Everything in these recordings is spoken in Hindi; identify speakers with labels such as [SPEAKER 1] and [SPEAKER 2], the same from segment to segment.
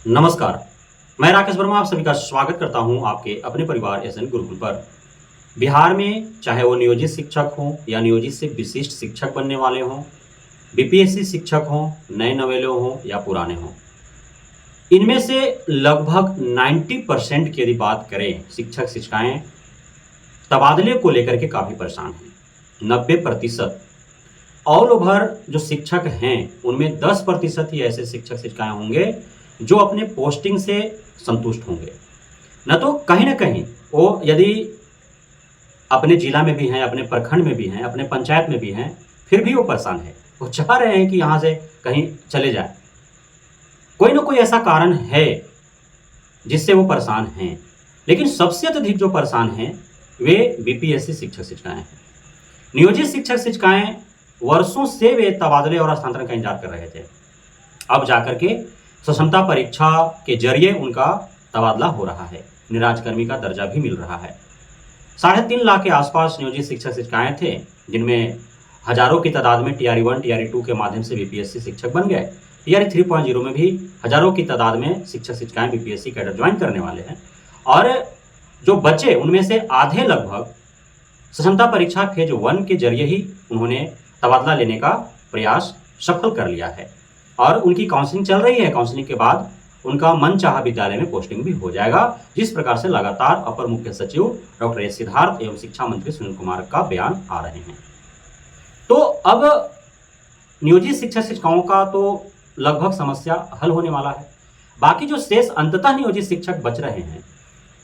[SPEAKER 1] नमस्कार। मैं राकेश वर्मा आप सभी का स्वागत करता हूं आपके अपने परिवार एसएन गुरुकुल पर। बिहार में चाहे वो नियोजित शिक्षक हों या नियोजित से विशिष्ट शिक्षक बनने वाले हों, बीपीएससी शिक्षक हों, नए नवेले हों या पुराने हों, इनमें से लगभग 90% की यदि बात करें, शिक्षक शिक्षिकाएं तबादले को लेकर के काफ़ी परेशान हैं। 90% ऑल ओवर जो शिक्षक हैं, उनमें 10% ही ऐसे शिक्षक शिक्षिकाएं होंगे जो अपने पोस्टिंग से संतुष्ट होंगे। न तो कहीं न कहीं वो यदि अपने जिला में भी हैं, अपने प्रखंड में भी हैं, अपने पंचायत में भी हैं, फिर भी वो परेशान है। वो चाह रहे हैं कि यहाँ से कहीं चले जाएँ। कोई न कोई ऐसा कारण है जिससे वो परेशान हैं। लेकिन सबसे अत्यधिक जो परेशान हैं, वे बीपीएससी शिक्षक शिक्षिकाएँ हैं। नियोजित शिक्षक शिक्षिकाएँ वर्षों से वे तबादले और स्थानांतरण का इंतजार कर रहे थे। अब जाकर के सक्षमता परीक्षा के जरिए उनका तबादला हो रहा है, निराजकर्मी का दर्जा भी मिल रहा है। 3.5 लाख के आसपास नियोजित शिक्षक शिक्षिकाएं थे, जिनमें हजारों की तादाद में टीआरई 1 टीआरई 2 के माध्यम से बीपीएससी शिक्षक बन गए। टीआरई 3.0 में भी हजारों की तादाद में शिक्षक शिक्षिकाएं बीपीएससी कैडर ज्वाइन करने वाले हैं। और जो बच्चे, उनमें से आधे लगभग सक्षमता परीक्षा फेज 1 के जरिए ही उन्होंने तबादला लेने का प्रयास सफल कर लिया है और उनकी काउंसलिंग चल रही है। काउंसलिंग के बाद उनका मनचाहा विद्यालय में पोस्टिंग भी हो जाएगा, जिस प्रकार से लगातार अपर मुख्य सचिव डॉक्टर एस सिद्धार्थ एवं शिक्षा मंत्री सुनील कुमार का बयान आ रहे हैं। तो अब नियोजित शिक्षक शिक्षिकाओं का तो लगभग समस्या हल होने वाला है। बाकी जो शेष अंततः नियोजित शिक्षक बच रहे हैं,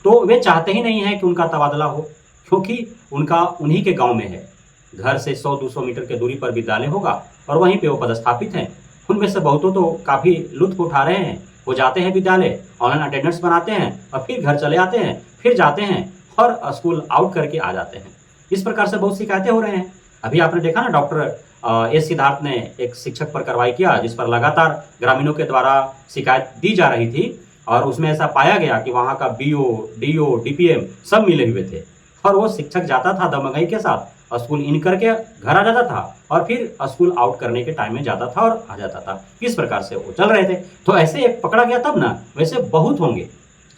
[SPEAKER 1] तो वे चाहते ही नहीं है कि उनका तबादला हो, क्योंकि उनका उन्हीं के गांव में है। घर से 100-200 मीटर की दूरी पर विद्यालय होगा और वहीं पे वो पदस्थापित हैं। उनमें से बहुतों तो काफ़ी लुत्फ उठा रहे हैं। वो जाते हैं विद्यालय, ऑनलाइन अटेंडेंस बनाते हैं और फिर घर चले आते हैं, फिर जाते हैं और स्कूल आउट करके आ जाते हैं। इस प्रकार से बहुत शिकायतें हो रहे हैं। अभी आपने देखा ना, डॉक्टर एस सिद्धार्थ ने एक शिक्षक पर कार्रवाई किया, जिस पर लगातार ग्रामीणों के द्वारा शिकायत दी जा रही थी और उसमें ऐसा पाया गया कि वहाँ का बीओ, डीओ, डीपीएम सब मिले हुए थे और वो शिक्षक जाता था दमगई के साथ, स्कूल इन करके घर आ जाता था और फिर स्कूल आउट करने के टाइम में जाता था और आ जाता था। इस प्रकार से वो चल रहे थे। तो ऐसे एक पकड़ा गया तब ना, वैसे बहुत होंगे,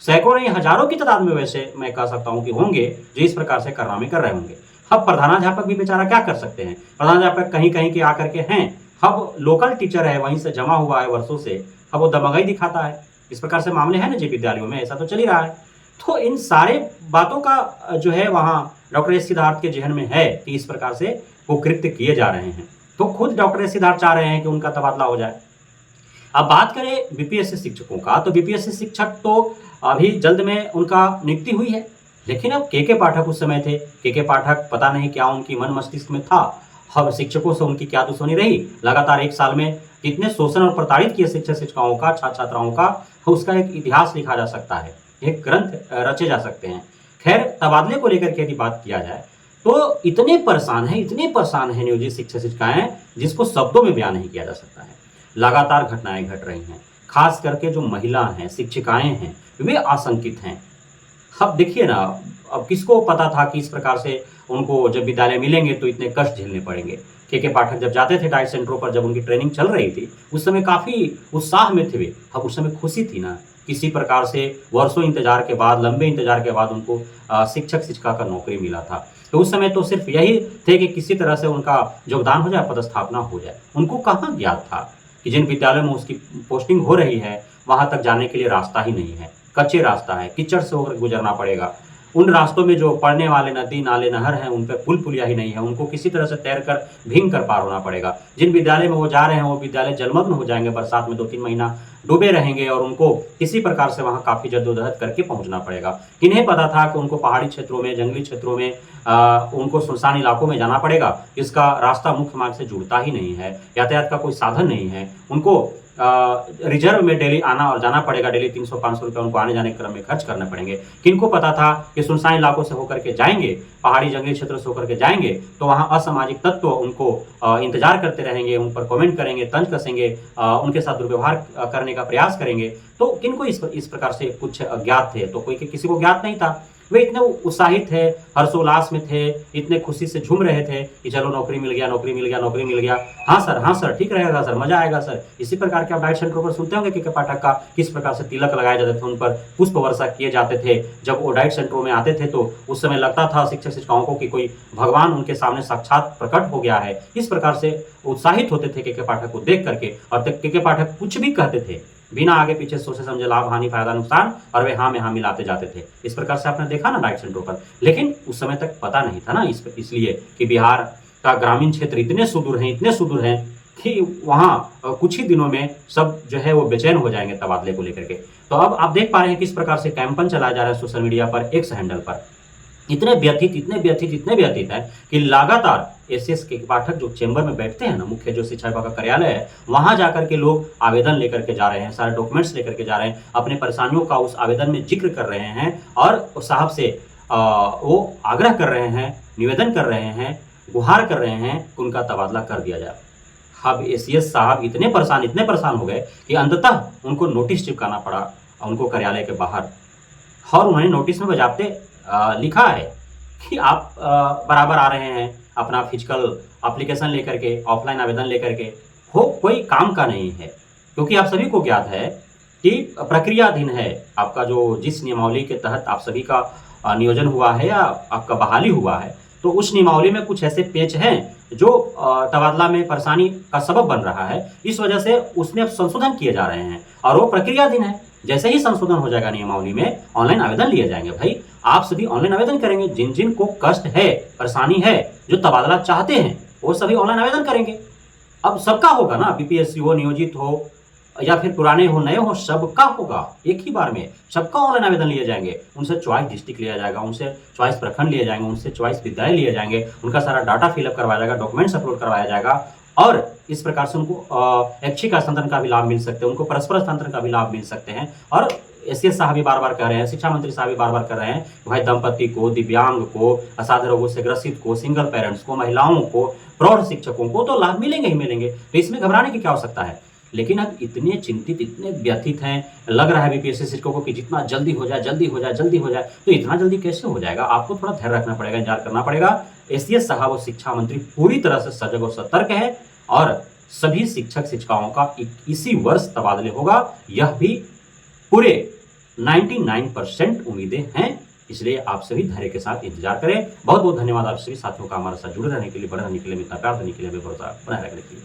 [SPEAKER 1] सैकड़ों नहीं हजारों की तादाद में वैसे मैं कह सकता हूँ कि होंगे जो इस प्रकार से कार्रवाई कर रहे होंगे। अब प्रधानाध्यापक भी बेचारा क्या कर सकते हैं। प्रधानाध्यापक कहीं कहीं के आकर के हैं, अब लोकल टीचर है, वहीं से जमा हुआ है वर्षों से, अब वो दमगई दिखाता है। इस प्रकार से मामले हैं ना जी विद्यालयों में, ऐसा तो चल ही रहा है। तो इन सारे बातों का जो है वहाँ डॉक्टर एस सिद्धार्थ के जहन में है कि इस प्रकार से वो कृत्य किए जा रहे हैं। तो खुद डॉक्टर एस सिद्धार्थ चाह रहे हैं कि उनका तबादला हो जाए। अब बात करें बीपीएससी शिक्षकों का, तो बीपीएससी शिक्षक तो अभी जल्द में उनका नियुक्ति हुई है। लेकिन अब के पाठक उस समय थे, के पाठक पता नहीं क्या उनकी मन मस्तिष्क में था। अब शिक्षकों से उनकी क्या दुश्मनी रही, लगातार 1 साल में कितने शोषण और प्रताड़ित किए शिक्षक शिक्षिकाओं का, छात्र छात्राओं का, उसका एक इतिहास लिखा जा सकता है, एक ग्रंथ रचे जा सकते हैं। खैर, तबादले को लेकर के यदि बात किया जाए तो इतने परेशान हैं नियोजित शिक्षक शिक्षिकाएं, जिसको शब्दों में बयान नहीं किया जा सकता है। लगातार घटनाएं घट रही हैं, खास करके जो महिला हैं, शिक्षिकाएं हैं, वे आशंकित हैं। अब देखिए ना, अब किसको पता था कि इस प्रकार से उनको जब विद्यालय मिलेंगे तो इतने कष्ट झेलने पड़ेंगे। के पाठक जब जाते थे डाइट सेंटरों पर, जब उनकी ट्रेनिंग चल रही थी, उस समय काफ़ी उत्साह में थे वे। अब उस समय खुशी थी ना, किसी प्रकार से वर्षों इंतजार के बाद, लंबे इंतजार के बाद उनको शिक्षक शिक्षिका का नौकरी मिला था। तो उस समय तो सिर्फ यही थे कि किसी तरह से उनका योगदान हो जाए, पदस्थापना हो जाए। उनको कहाँ ज्ञात था कि जिन विद्यालयों में उसकी पोस्टिंग हो रही है वहाँ तक जाने के लिए रास्ता ही नहीं है, कच्चे रास्ता है, कीचड़ से होकर गुजरना पड़ेगा। उन रास्तों में जो पड़ने वाले नदी नाले नहर हैं, उन पर पुल पुलिया ही नहीं है, उनको किसी तरह से तैर कर भीग कर पार होना पड़ेगा। जिन विद्यालय में वो जा रहे हैं वो विद्यालय जलमग्न हो जाएंगे, बरसात में 2-3 महीना डूबे रहेंगे और उनको किसी प्रकार से वहाँ काफ़ी जद्दोजहद करके पहुँचना पड़ेगा। किन्हें पता था कि उनको पहाड़ी क्षेत्रों में, जंगली क्षेत्रों में, उनको सुनसान इलाकों में जाना पड़ेगा। इसका रास्ता मुख्य मार्ग से जुड़ता ही नहीं है, यातायात का कोई साधन नहीं है। उनको रिजर्व में डेली आना और जाना पड़ेगा, डेली 300-500 रुपये उनको आने जाने के क्रम में खर्च करने पड़ेंगे। किनको पता था कि सुनसान इलाकों से होकर के जाएंगे, पहाड़ी जंगली क्षेत्रों से होकर के जाएंगे तो वहाँ असामाजिक तत्व उनको इंतजार करते रहेंगे, उन पर कमेंट करेंगे, तंज कसेंगे, उनके साथ दुर्व्यवहार करने का प्रयास करेंगे। तो किनको इस प्रकार से कुछ अज्ञात थे, तो कोई किसी को ज्ञात नहीं था। वे इतने उत्साहित थे, हर्षोल्लास में थे, इतने खुशी से झूम रहे थे कि चलो नौकरी मिल गया, नौकरी मिल गया, नौकरी मिल गया। हाँ सर, ठीक रहेगा सर, मजा आएगा सर। इसी प्रकार के आप डाइट सेंटरों पर सुनते होंगे के पाठक का किस प्रकार से तिलक लगाए जाते थे, उन पर पुष्प वर्षा किए जाते थे। जब वो डाइट सेंटरों में आते थे तो उस समय लगता था शिक्षक शिक्षिकाओं को कि कोई भगवान उनके सामने साक्षात प्रकट हो गया है। इस प्रकार से उत्साहित होते थे के पाठक को देख करके, और के पाठक कुछ भी कहते थे बिना आगे पीछे सोचे समझे, लाभ हानि फायदा नुकसान, और वे हाँ में हाँ मिलाते जाते थे। इस प्रकार से आपने देखा ना डाइट सेंटरों पर। लेकिन उस समय तक पता नहीं था ना इसलिए कि बिहार का ग्रामीण क्षेत्र इतने सुदूर हैं कि वहाँ कुछ ही दिनों में सब जो है वो बेचैन हो जाएंगे तबादले को लेकर के। तो अब आप देख पा रहे हैं किस प्रकार से कैंपन चलाया जा रहा है सोशल मीडिया पर, एक्स हैंडल पर। इतने व्यथित है कि लगातार एसएस के पाठक जो चेंबर में बैठते हैं ना, मुख्य जो शिक्षा विभाग का कार्यालय है, वहां जाकर के लोग आवेदन लेकर के जा रहे हैं, सारे डॉक्यूमेंट्स लेकर के जा रहे हैं, अपने परेशानियों का उस आवेदन में जिक्र कर रहे हैं और साहब से वो आग्रह कर रहे हैं, निवेदन कर रहे हैं, गुहार कर रहे हैं कि उनका तबादला कर दिया जाए। अब एसीएस साहब इतने परेशान हो गए कि अंततः उनको नोटिस चिपकाना पड़ा उनको कार्यालय के बाहर, और उन्होंने नोटिस में बजाते लिखा है कि आप बराबर आ रहे हैं अपना फिजिकल एप्लीकेशन लेकर के, ऑफलाइन आवेदन लेकर के, हो कोई काम का नहीं है। क्योंकि आप सभी को ज्ञात है कि प्रक्रियाधीन है आपका, जो जिस नियमावली के तहत आप सभी का नियोजन हुआ है या आपका बहाली हुआ है, तो उस नियमावली में कुछ ऐसे पेच हैं जो तबादला में परेशानी का सबब बन रहा है। इस वजह से उसमें अब संशोधन किए जा रहे हैं और वो प्रक्रियाधीन है। जैसे ही संशोधन हो जाएगा नियमावली में, ऑनलाइन आवेदन लिए जाएंगे। भाई आप सभी ऑनलाइन आवेदन करेंगे, जिन जिन को कष्ट है, परेशानी है, जो तबादला चाहते हैं, वो सभी ऑनलाइन आवेदन करेंगे। अब सबका होगा ना, बीपीएससी हो, नियोजित हो या फिर पुराने हो, नए हो, सबका होगा एक ही बार में। सबका ऑनलाइन आवेदन लिए जाएंगे, उनसे चॉइस डिस्ट्रिक्ट लिया जाएगा, उनसे चॉइस प्रखंड लिए जाएंगे, उनसे चॉइस विद्यालय लिए जाएंगे, उनका सारा डाटा फिलअप करवाया जाएगा, डॉक्यूमेंट्स अपलोड करवाया जाएगा, और इस प्रकार से उनको ऐच्छिक हस्तांतरण का भी लाभ मिल सकते हैं, उनको परस्पर हस्तांतरण का भी लाभ मिल सकते हैं। और एसीएस साहब भी बार-बार कह रहे हैं, शिक्षा मंत्री साहब भी बार-बार कर रहे हैं, भाई दंपति को, दिव्यांग को, असाध्य रोगों से ग्रसित को, सिंगल पेरेंट्स को, महिलाओं को, प्रौढ़ शिक्षकों को तो लाभ मिलेंगे ही मिलेंगे। तो इसमें घबराने की क्या आवश्यकता है। लेकिन अब इतने चिंतित, इतने व्यथित हैं, लग रहा है बीपीएससी शिक्षकों को कि जितना जल्दी हो जाए, तो इतना जल्दी कैसे हो जाएगा। आपको थोड़ा धैर्य रखना पड़ेगा, इंतजार करना पड़ेगा। एसीएस साहब और शिक्षा मंत्री पूरी तरह से सजग और सतर्क है, और सभी शिक्षक शिक्षिकाओं का इसी वर्ष तबादले होगा, यह भी पूरे 99% उम्मीदें हैं। इसलिए आप सभी धैर्य के साथ इंतजार करें। बहुत बहुत धन्यवाद आप सभी साथियों का हमारे साथ जुड़े रहने के लिए, बने रहने के लिए, इतना प्यार देने के लिए, भरोसा बनाए रखने के लिए।